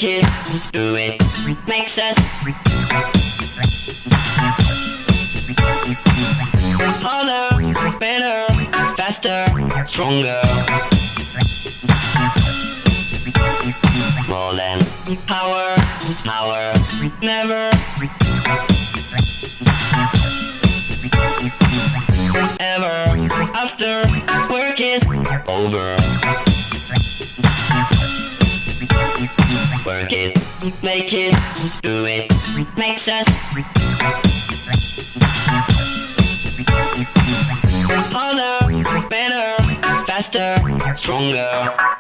make it, do it, makes us harder, better, faster, stronger. More than power, power, never ever after work is over. Work it, make it, do it, makes us harder, better, faster, stronger.